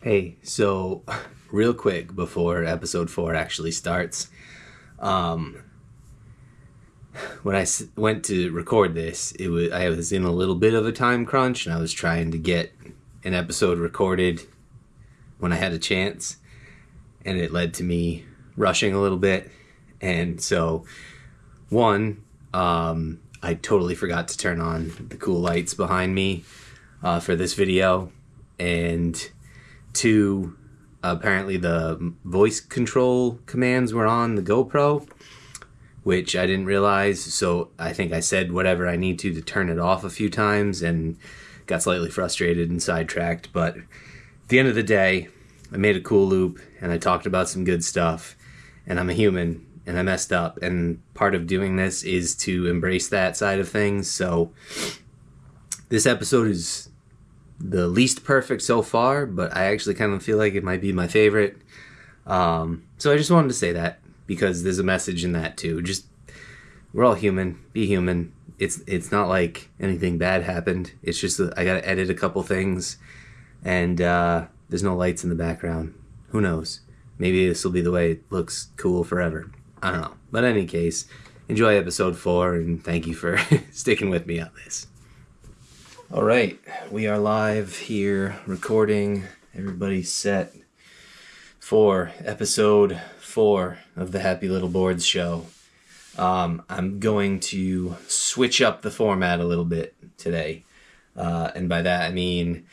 Hey, so real quick before episode 4 actually starts, when I went to record this, I was in a little bit of a time crunch, and I was trying to get an episode recorded when I had a chance, and it led to me rushing a little bit. And so, I totally forgot to turn on the cool lights behind me for this video, and 2, apparently the voice control commands were on the GoPro, which I didn't realize, so I think I said whatever I need to turn it off a few times and got slightly frustrated and sidetracked. But at the end of the day, I made a cool loop and I talked about some good stuff, and I'm a human and I messed up, and part of doing this is to embrace that side of things. So this episode is the least perfect so far, but I actually kind of feel like it might be my favorite. So I just wanted to say that because there's a message in that too. Just, we're all human. Be human. It's not like anything bad happened. It's just that I got to edit a couple things, and there's no lights in the background. Who knows? Maybe this will be the way it looks cool forever. I don't know. But in any case, enjoy episode 4, and thank you for sticking with me on this. All right, we are live here recording. Everybody's set for episode 4 of the Happylittleboards show. I'm going to switch up the format a little bit today. And by that I mean,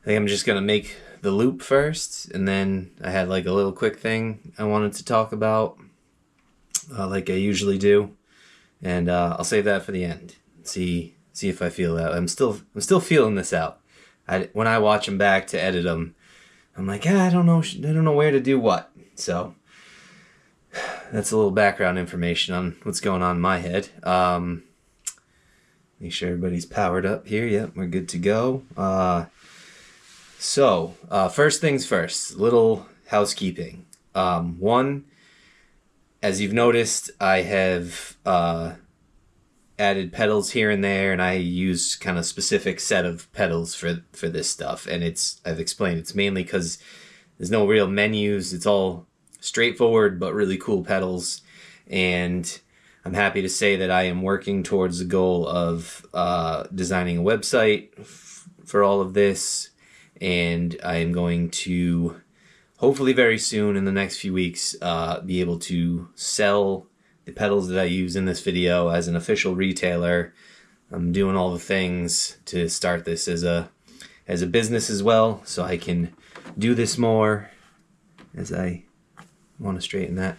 I think I'm just going to make the loop first, and then I had like a little quick thing I wanted to talk about, like I usually do. And I'll save that for the end. See if I feel that. I'm still feeling this out. When I watch them back to edit them, I'm like, I don't know where to do what. So that's a little background information on what's going on in my head. Make sure everybody's powered up here. Yep, we're good to go. So first things first, little housekeeping. One, as you've noticed, I have added pedals here and there, and I use kind of specific set of pedals for this stuff. And I've explained it's mainly because there's no real menus. It's all straightforward but really cool pedals. And I'm happy to say that I am working towards the goal of designing a website for all of this, and I am going to hopefully very soon in the next few weeks be able to sell the pedals that I use in this video as an official retailer. I'm doing all the things to start this as a business as well, so I can do this more as I want to straighten that.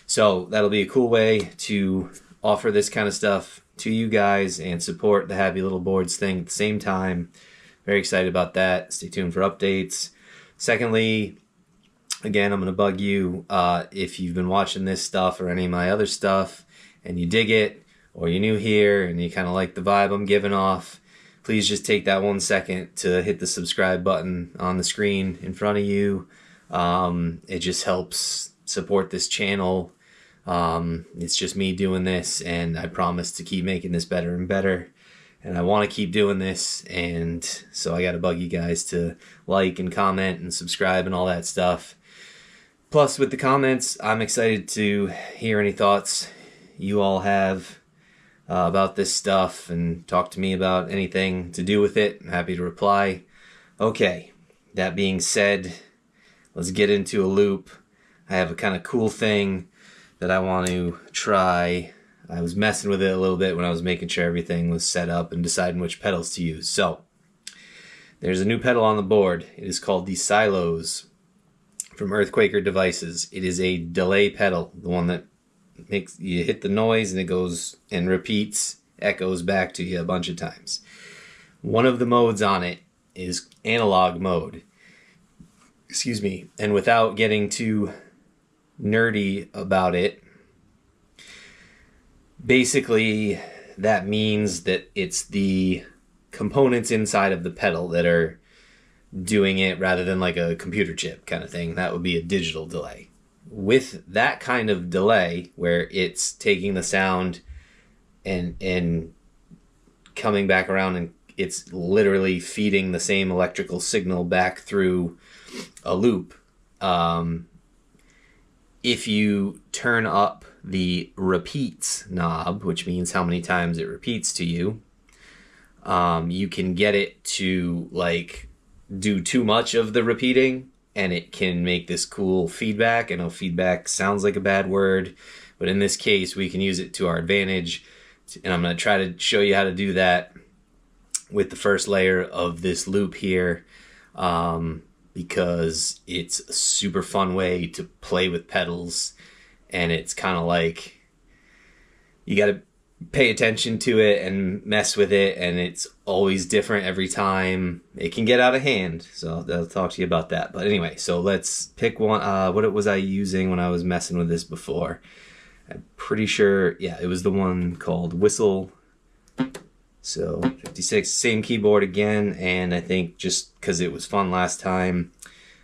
So that'll be a cool way to offer this kind of stuff to you guys and support the Happylittleboards thing at the same time. Very excited about that. Stay tuned for updates. Secondly, again, I'm going to bug you if you've been watching this stuff or any of my other stuff and you dig it, or you're new here and you kind of like the vibe I'm giving off, please just take that 1 second to hit the subscribe button on the screen in front of you. It just helps support this channel. It's just me doing this, and I promise to keep making this better and better. And I want to keep doing this, and so I got to bug you guys to like and comment and subscribe and all that stuff. Plus, with the comments, I'm excited to hear any thoughts you all have about this stuff, and talk to me about anything to do with it. I'm happy to reply. Okay, that being said, let's get into a loop. I have a kind of cool thing that I want to try. I was messing with it a little bit when I was making sure everything was set up and deciding which pedals to use. So, there's a new pedal on the board. It is called the Silos from Earthquaker Devices. It is a delay pedal, the one that makes you hit the noise and it goes and repeats, echoes back to you a bunch of times. One of the modes on it is analog mode. Excuse me. And without getting too nerdy about it, basically that means that it's the components inside of the pedal that are doing it rather than like a computer chip kind of thing. That would be a digital delay. With that kind of delay, where it's taking the sound and coming back around it's literally feeding the same electrical signal back through a loop. If you turn up the repeats knob, which means how many times it repeats to you, you can get it to like do too much of the repeating, and it can make this cool feedback. I know feedback sounds like a bad word, but in this case we can use it to our advantage, and I'm going to try to show you how to do that with the first layer of this loop here, because it's a super fun way to play with pedals, and it's kind of like you got to pay attention to it and mess with it, and it's always different every time. It can get out of hand, so I'll talk to you about that. But anyway, so let's pick one. What was I using when I was messing with this before? I'm pretty sure, yeah, it was the one called Whistle. So 56, same keyboard again, and I think just because it was fun last time,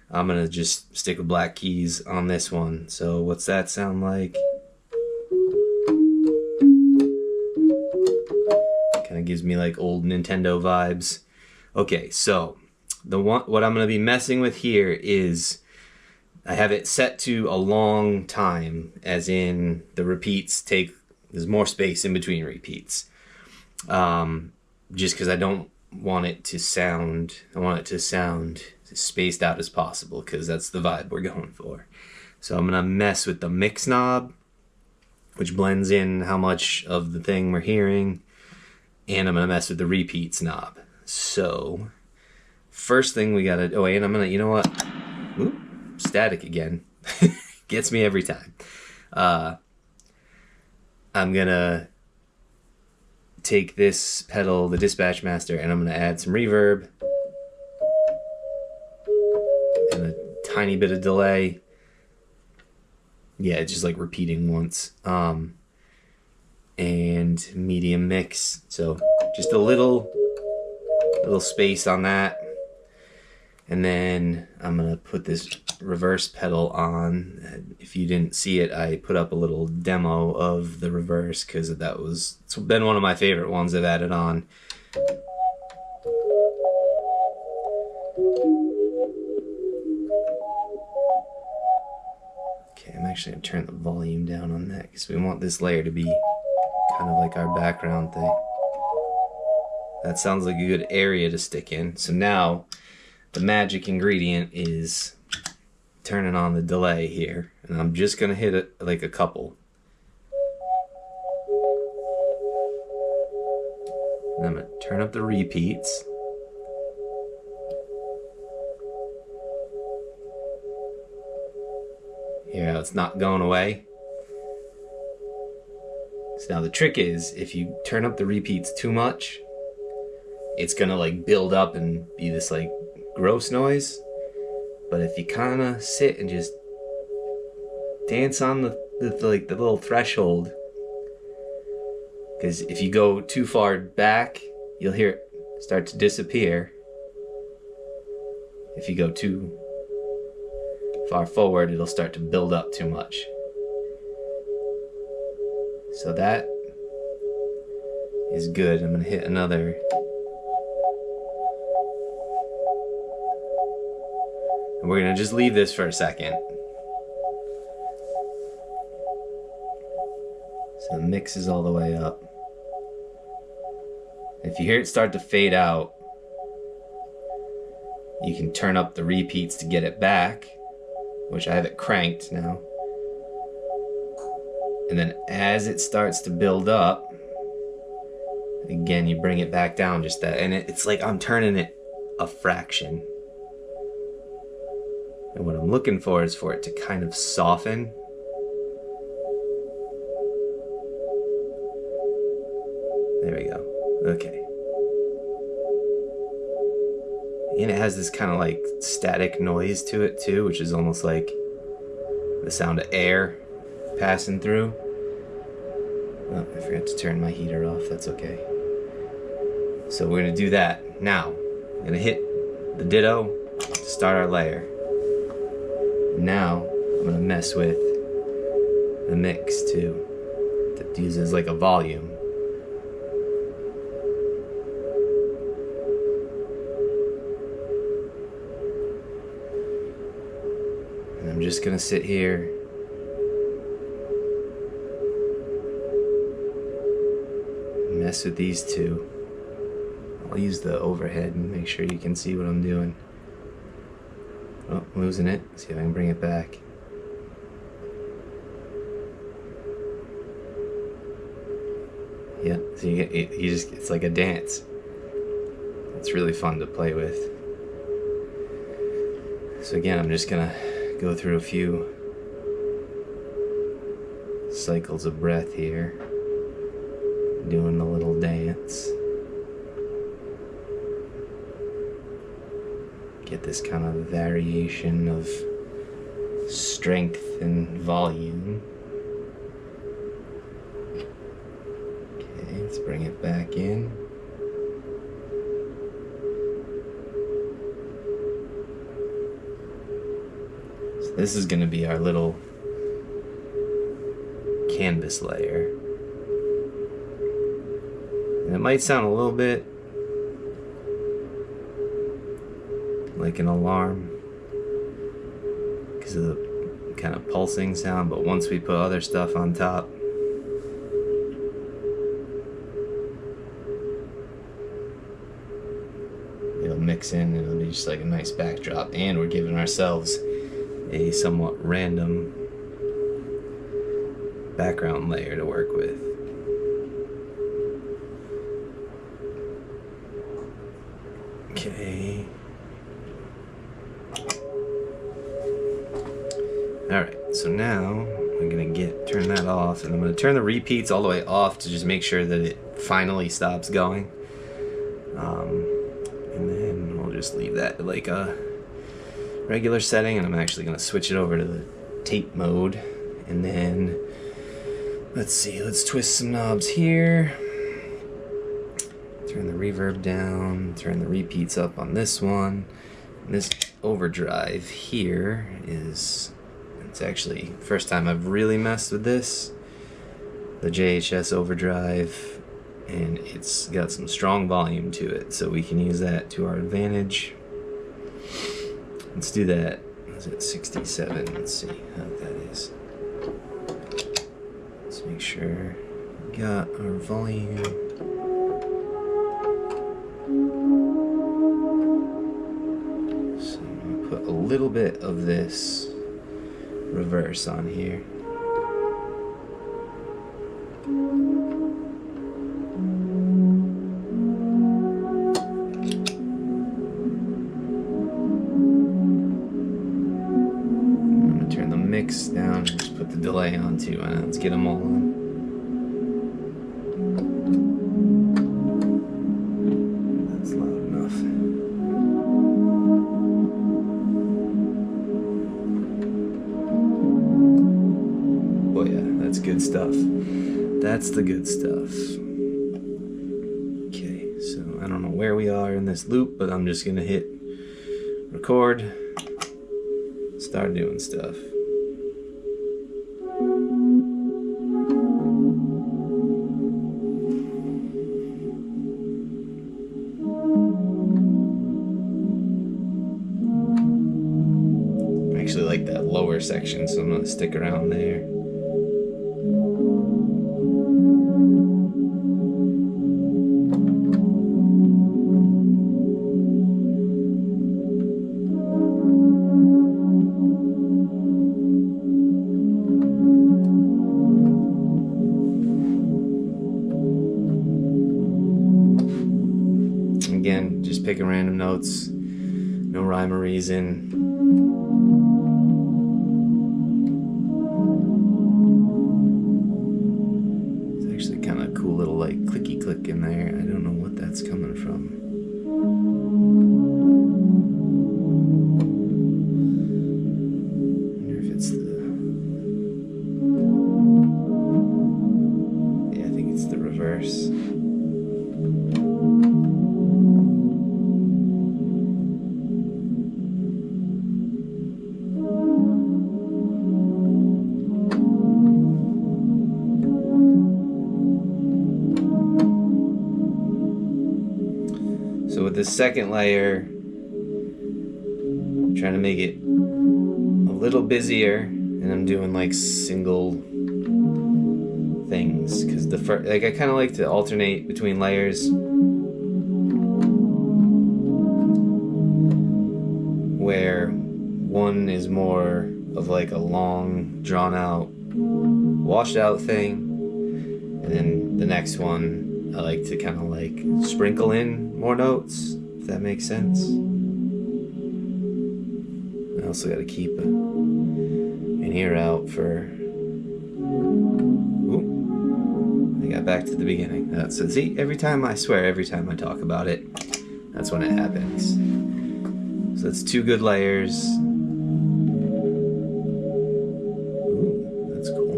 I'm gonna just stick with black keys on this one. So what's that sound like? Kind of gives me like old Nintendo vibes. Okay, so what I'm gonna be messing with here is I have it set to a long time, as in the repeats there's more space in between repeats. Just because I don't want it to sound, I want it to sound as spaced out as possible, because that's the vibe we're going for. So I'm gonna mess with the mix knob, which blends in how much of the thing we're hearing, and I'm gonna mess with the repeats knob. So first thing we gotta, oh, and I'm gonna, you know what? Ooh, static again. Gets me every time. I'm gonna take this pedal, the Dispatch Master, and I'm gonna add some reverb and a tiny bit of delay. Yeah, it's just like repeating once. And medium mix, so just a little space on that. And then I'm gonna put this reverse pedal on. If you didn't see it, I put up a little demo of the reverse, because it's been one of my favorite ones I've added on. Okay, I'm actually gonna turn the volume down on that, because we want this layer to be kind of like our background thing. That sounds like a good area to stick in. So now the magic ingredient is turning on the delay here, and I'm just gonna hit it like a couple. And I'm gonna turn up the repeats. Hear how it's not going away? So now the trick is, if you turn up the repeats too much, it's gonna like build up and be this like gross noise. But if you kind of sit and just dance on the little threshold, because if you go too far back, you'll hear it start to disappear. If you go too far forward, it'll start to build up too much. So that is good. I'm gonna hit another. And we're gonna just leave this for a second. So the mix is all the way up. If you hear it start to fade out, you can turn up the repeats to get it back, which I have it cranked now. And then as it starts to build up, again, you bring it back down just that. And it's like I'm turning it a fraction. And what I'm looking for is for it to kind of soften. There we go. Okay. And it has this kind of like static noise to it too, which is almost like the sound of air passing through. Oh, I forgot to turn my heater off. That's okay. So we're gonna do that. Now, I'm gonna hit the ditto to start our layer. Now, I'm gonna mess with the mix too, that uses like a volume. I'm just gonna sit here and mess with these two. I'll use the overhead and make sure you can see what I'm doing. Oh, I'm losing it. See if I can bring it back. Yeah, so it's like a dance. It's really fun to play with. So again, I'm just gonna go through a few cycles of breath here, doing a little dance. Get this kind of variation of strength and volume. Okay, let's bring it back in. So this is going to be our little canvas layer. And it might sound a little bit like an alarm because of the kind of pulsing sound, but once we put other stuff on top, it'll mix in and it'll be just like a nice backdrop, and we're giving ourselves a somewhat random background layer to work with. Okay. Alright, so now I'm gonna turn that off, and I'm gonna turn the repeats all the way off to just make sure that it finally stops going. And then we'll just leave that like a regular setting, and I'm actually gonna switch it over to the tape mode. And then let's twist some knobs here. Turn the reverb down, turn the repeats up on this one. And this overdrive here it's actually first time I've really messed with this, the JHS overdrive, and it's got some strong volume to it, so we can use that to our advantage. Let's do that. Is it 67? Let's see how that is. Let's make sure we got our volume. So I'm gonna put a little bit of this reverse on here. I'm gonna turn the mix down and just put the delay on too, and let's get them all on. That's loud enough. Oh yeah, that's good stuff. That's the good stuff. Okay, so I don't know where we are in this loop, but I'm just gonna hit record, start doing stuff. I actually like that lower section, so I'm gonna stick around there. Again, just picking random notes, no rhyme or reason. It's actually kind of cool little like clicky click in there. I don't know what that's coming from. I wonder if it's I think it's the reverse. So with this second layer, I'm trying to make it a little busier, and I'm doing like single things because like I kind of like to alternate between layers where one is more of like a long, drawn out, washed out thing, and then the next one I like to kind of like sprinkle in more notes, if that makes sense. I also got to keep an ear out for. Ooh, I got back to the beginning. So see, every time I talk about it, that's when it happens. So it's 2 good layers. Ooh, that's cool.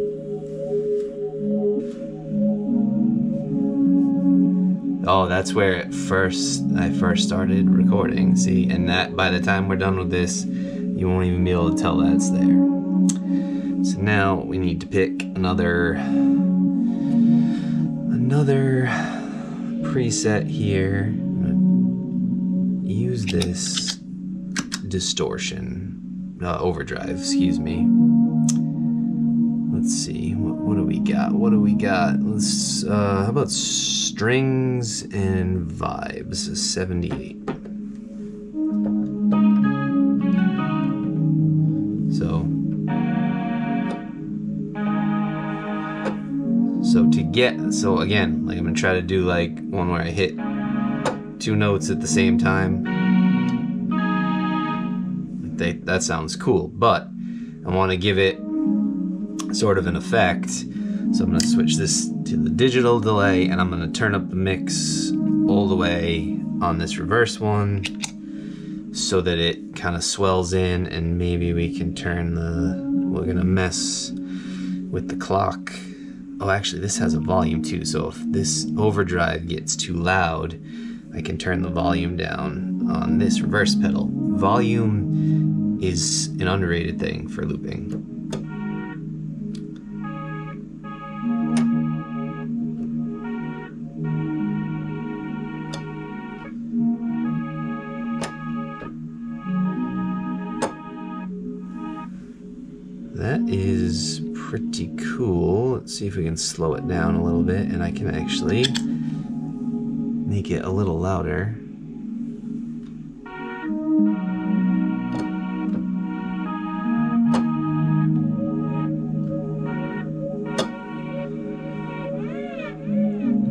Oh, that's where I first started recording. See, and that by the time we're done with this, you won't even be able to tell that's there. So now we need to pick another preset here. I'm gonna use this distortion, overdrive, excuse me. Let's see, what do we got? Let's, how about strings and vibes, 78. So again, like I'm gonna try to do like one where I hit 2 notes at the same time. That sounds cool, but I want to give it sort of an effect. So I'm gonna switch this to the digital delay, and I'm gonna turn up the mix all the way on this reverse one so that it kind of swells in, and maybe we can we're gonna mess with the clock. Oh, actually, this has a volume too, so if this overdrive gets too loud, I can turn the volume down on this reverse pedal. Volume is an underrated thing for looping. That is pretty cool. Let's see if we can slow it down a little bit, and I can actually make it a little louder.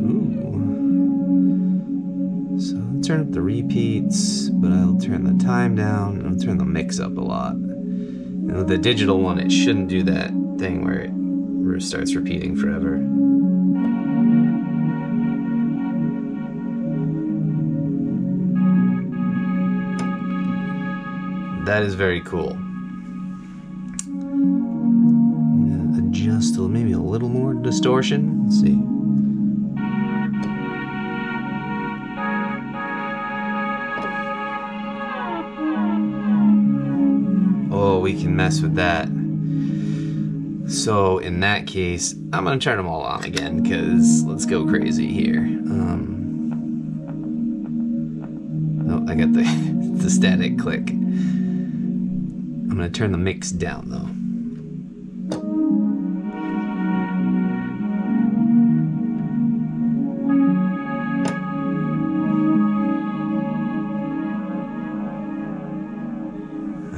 Ooh. So I'll turn up the repeats, but I'll turn the time down, and I'll turn the mix up a lot. You know, the digital one, it shouldn't do that thing where it starts repeating forever. That is very cool. Adjust maybe a little more distortion. Let's see. Oh, we can mess with that. So in that case, I'm gonna turn them all on again, because let's go crazy here. Oh, I got the static click. I'm gonna turn the mix down though.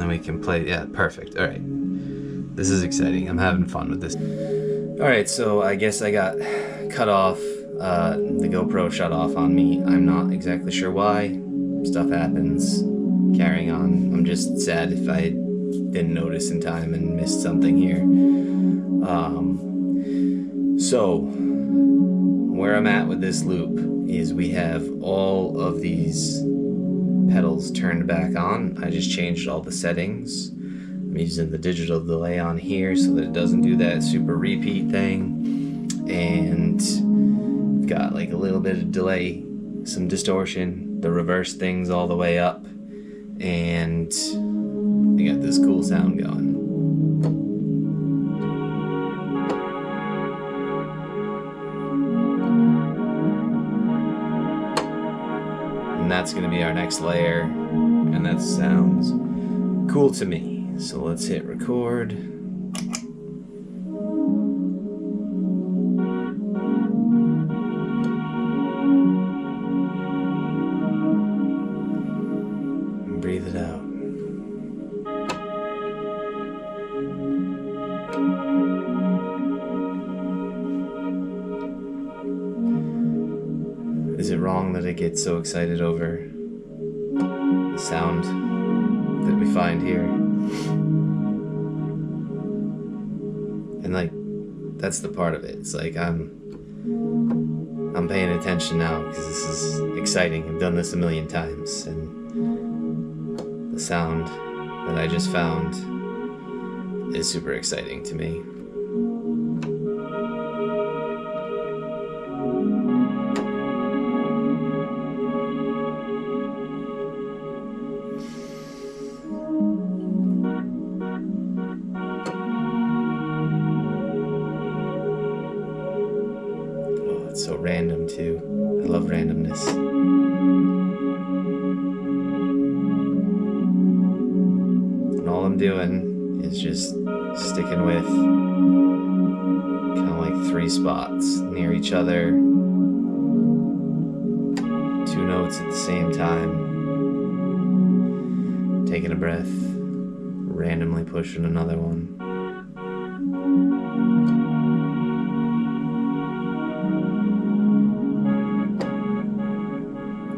And we can play, yeah, perfect. All right. This is exciting. I'm having fun with this. All right, so I guess I got cut off. The GoPro shut off on me. I'm not exactly sure why. Stuff happens. Carrying on. I'm just sad if I didn't notice in time and missed something here. So where I'm at with this loop is we have all of these pedals turned back on. I just changed all the settings. I'm using the digital delay on here so that it doesn't do that super repeat thing. And I've got like a little bit of delay, some distortion, the reverse things all the way up, and I got this cool sound going. And that's gonna be our next layer, and that sounds cool to me. So let's hit record. And breathe it out. Is it wrong that I get so excited over the sound that we find here? And like, that's the part of it. It's like I'm paying attention now because this is exciting. I've done this a million times, and the sound that I just found is super exciting to me. It's so random too. I love randomness. And all I'm doing is just sticking with kind of like 3 spots near each other. 2 notes at the same time. Taking a breath. Randomly pushing another one.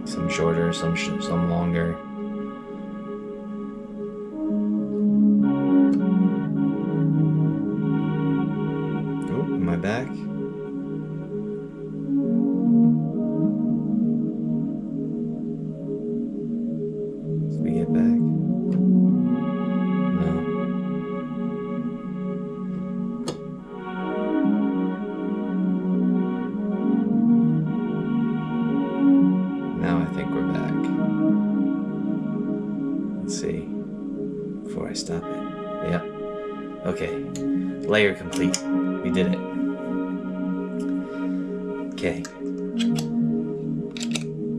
Some shorter, some longer. Oh, am I back? Did we get back? No. Now I think we're back. Let's see. Before I stop it. Yep. Okay. Layer complete. We did it. Okay.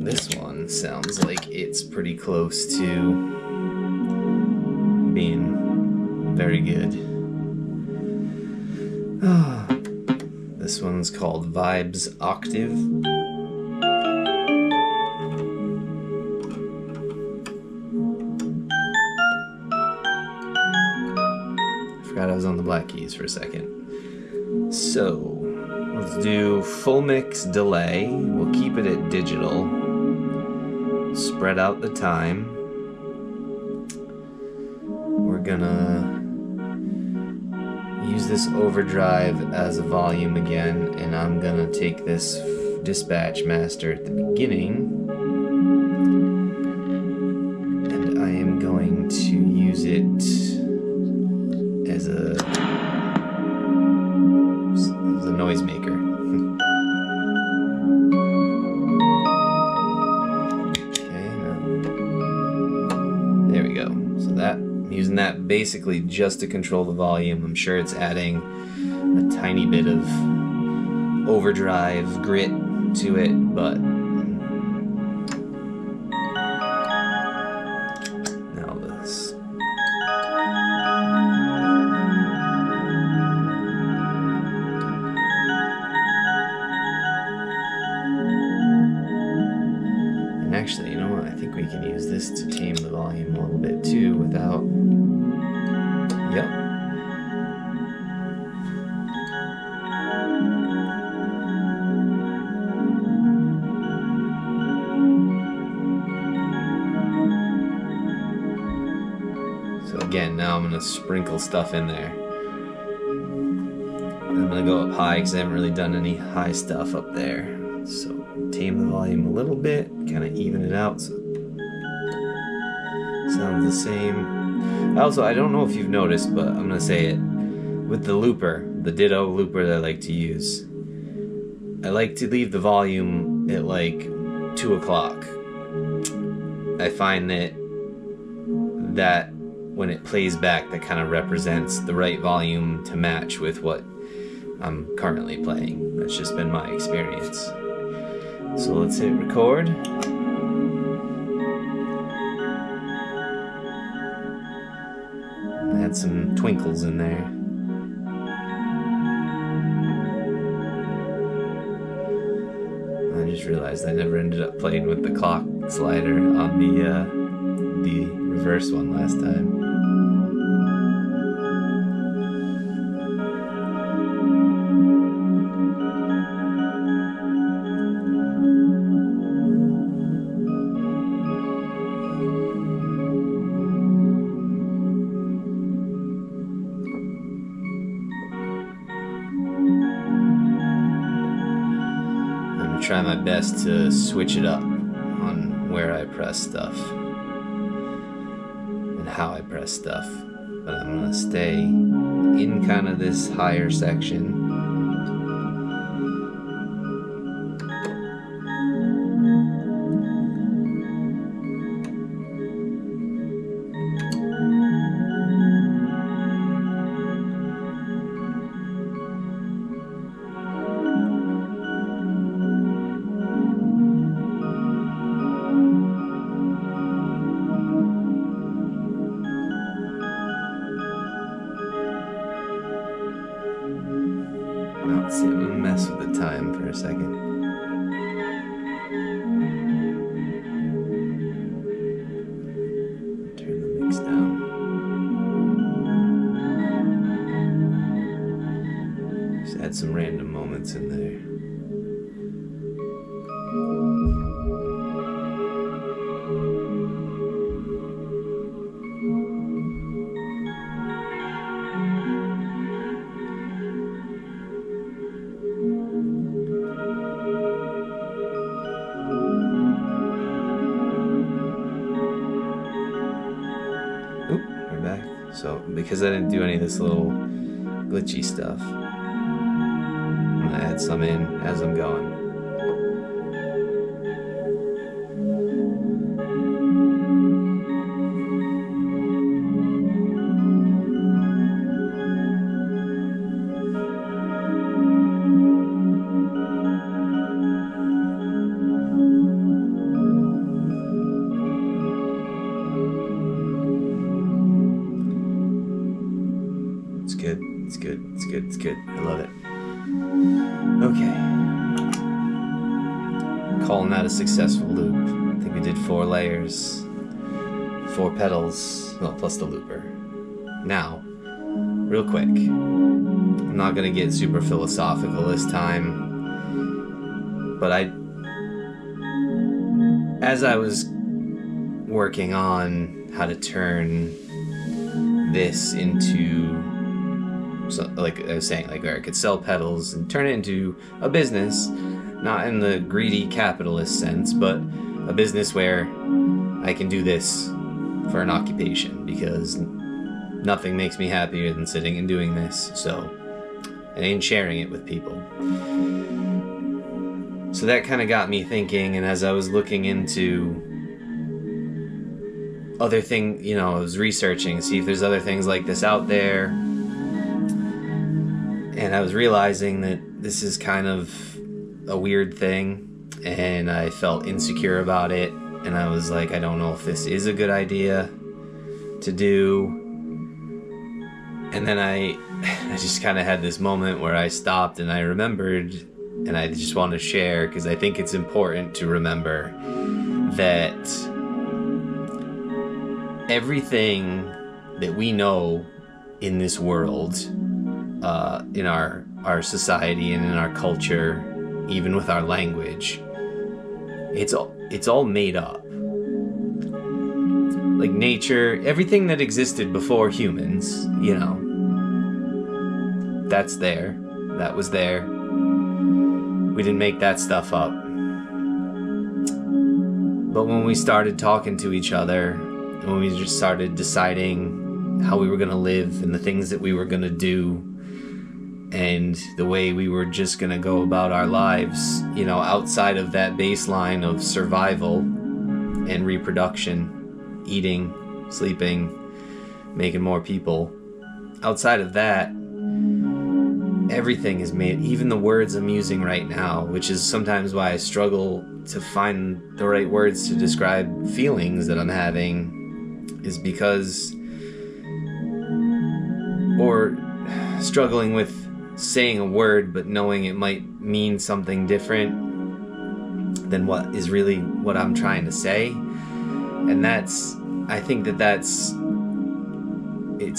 This one sounds like it's pretty close to being very good. This one's called Vibes Octave. Forgot I was on the black keys for a second. So, let's do full mix delay. We'll keep it at digital. Spread out the time. We're gonna use this overdrive as a volume again, and I'm gonna take this dispatch master at the beginning, and I am going to use it as a noisemaker. Okay, there we go. So that, I'm using that basically just to control the volume. I'm sure it's adding a tiny bit of overdrive grit to it, but now this. Actually, you know what? I think we can use this to tame the volume a little bit too without... Yep. So again, now I'm going to sprinkle stuff in there. I'm going to go up high because I haven't really done any high stuff up there. So tame the volume a little bit, kind of even it out so it sounds the same. Also, I don't know if you've noticed, but I'm going to say it. With the looper, the Ditto looper that I like to use, I like to leave the volume at like 2 o'clock. I find that when it plays back, that kind of represents the right volume to match with what I'm currently playing. That's just been my experience. So let's hit record. had some twinkles in there. I just realized I never ended up playing with the clock slider on the reverse one last time. Try my best to switch it up on where I press stuff and how I press stuff, but I'm gonna stay in kind of this higher section. Let's see, I'm gonna mess with the time for a second. Turn the mix down. Just add some random moments in there. So, because I didn't do any of this little glitchy stuff, I'm gonna add some in as I'm going. It's good. I love it. Okay. Calling that a successful loop. I think we did 4 layers, 4 pedals, well, plus the looper. Now, real quick, I'm not gonna get super philosophical this time, but as I was working on how to turn this into, so, like I was saying, like where I could sell pedals and turn it into a business, not in the greedy capitalist sense, but a business where I can do this for an occupation, because nothing makes me happier than sitting and doing this, so, and sharing it with people. So that kind of got me thinking, and as I was looking into other things, you know, I was researching, see if there's other things like this out there. And I was realizing that this is kind of a weird thing, and I felt insecure about it, and I was like, I don't know if this is a good idea to do. And then I just kind of had this moment where I stopped and I remembered, and I just want to share, because I think it's important to remember that everything that we know in this world, in our society and in our culture, even with our language, it's all made up. Like nature, everything that existed before humans, you know, that's there. That was there. We didn't make that stuff up. But when we started talking to each other, when we just started deciding how we were going to live and the things that we were going to do, and the way we were just gonna go about our lives, you know, outside of that baseline of survival and reproduction, eating, sleeping, making more people. Outside of that, everything is made, even the words I'm using right now, which is sometimes why I struggle to find the right words to describe feelings that I'm having, is because or struggling with saying a word but knowing it might mean something different than what is really what I'm trying to say. And I think it's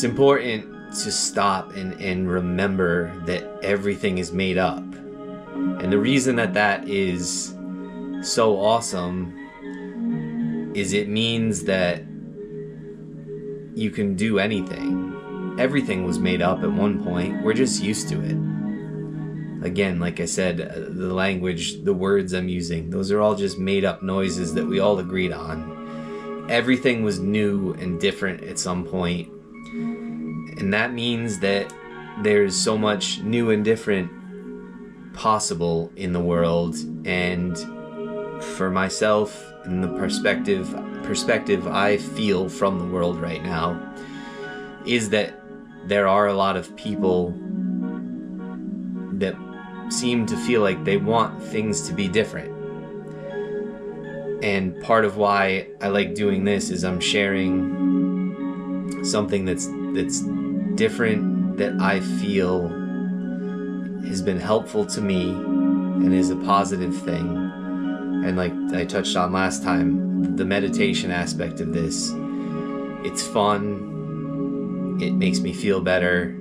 important to stop and remember that everything is made up. And the reason that is so awesome is it means that you can do anything. Everything was made up at one point. We're just used to it. Again, like I said, the language, the words I'm using, those are all just made up noises that we all agreed on. Everything was new and different at some point. And that means that there's so much new and different possible in the world. And for myself, and the perspective I feel from the world right now, is that there are a lot of people that seem to feel like they want things to be different. And part of why I like doing this is I'm sharing something that's different, that I feel has been helpful to me and is a positive thing. And like I touched on last time, the meditation aspect of this, it's fun, it makes me feel better,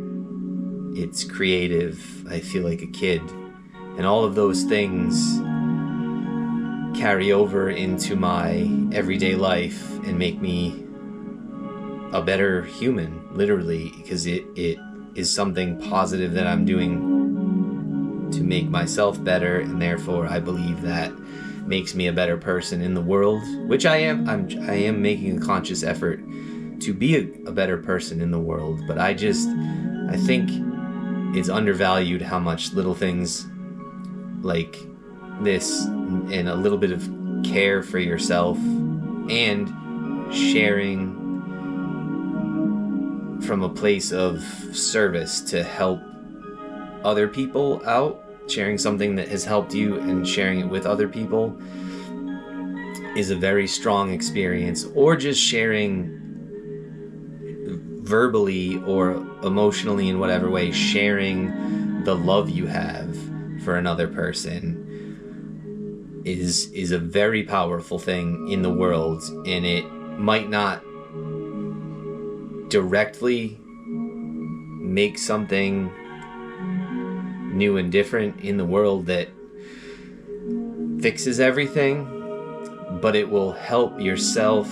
it's creative, I feel like a kid. And all of those things carry over into my everyday life and make me a better human, literally, because it is something positive that I'm doing to make myself better, and therefore I believe that makes me a better person in the world, which I am. I am making a conscious effort to be a better person in the world, but I think it's undervalued how much little things like this and a little bit of care for yourself and sharing from a place of service to help other people out, sharing something that has helped you and sharing it with other people is a very strong experience. Or just sharing verbally or emotionally, in whatever way, sharing the love you have for another person is a very powerful thing in the world. And it might not directly make something new and different in the world that fixes everything, but it will help yourself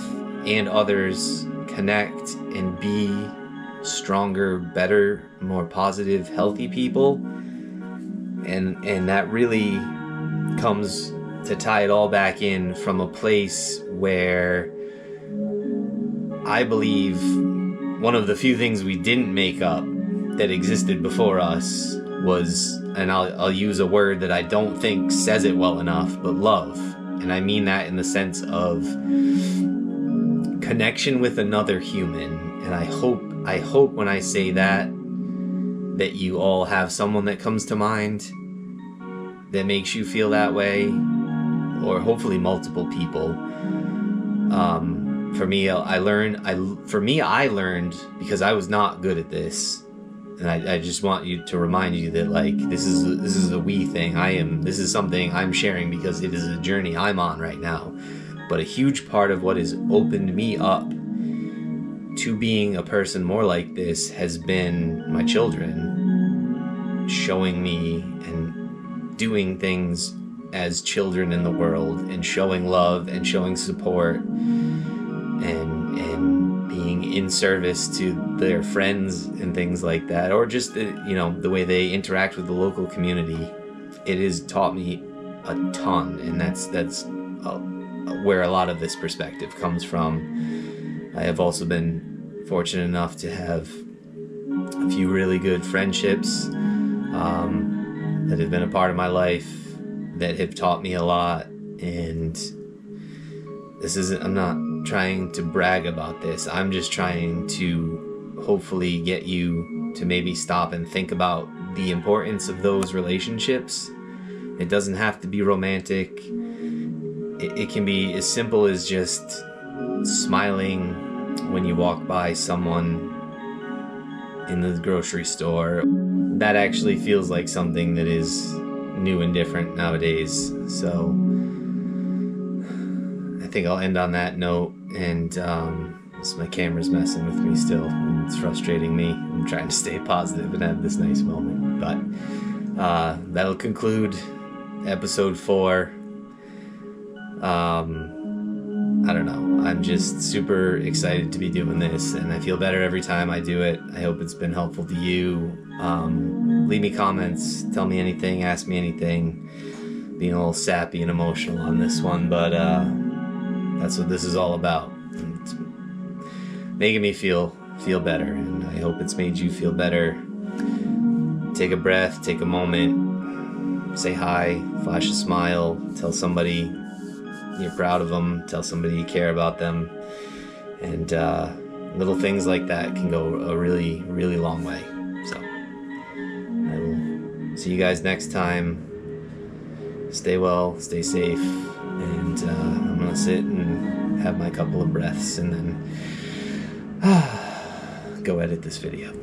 and others connect and be stronger, better, more positive, healthy people. And that really comes to tie it all back in from a place where I believe one of the few things we didn't make up that existed before us was, and I'll use a word that I don't think says it well enough, but love. And I mean that in the sense of connection with another human. And I hope when I say that you all have someone that comes to mind that makes you feel that way, or hopefully multiple people. For me, I learned because I was not good at this. And I just want you to remind you that, like, this is a we thing. This is something I'm sharing because it is a journey I'm on right now. But a huge part of what has opened me up to being a person more like this has been my children showing me and doing things as children in the world, and showing love and showing support and being in service to their friends and things like that, or just the way they interact with the local community. It has taught me a ton, and that's where a lot of this perspective comes from. I have also been fortunate enough to have a few really good friendships that have been a part of my life that have taught me a lot. And I'm not trying to brag about this. I'm just trying to hopefully get you to maybe stop and think about the importance of those relationships. It doesn't have to be romantic. It can be as simple as just smiling when you walk by someone in the grocery store. That actually feels like something that is new and different nowadays. So I think I'll end on that note. And my camera's messing with me still, and it's frustrating me. I'm trying to stay positive and have this nice moment. But that'll conclude episode 4. I don't know. I'm just super excited to be doing this, and I feel better every time I do it. I hope it's been helpful to you. Leave me comments, tell me anything, ask me anything. Being a little sappy and emotional on this one, but that's what this is all about. It's making me feel better, and I hope it's made you feel better. Take a breath, take a moment, say hi, flash a smile, tell somebody you're proud of them, tell somebody you care about them, and little things like that can go a really, really long way. So I will see you guys next time. Stay well, stay safe, and I'm gonna sit and have my couple of breaths and then go edit this video.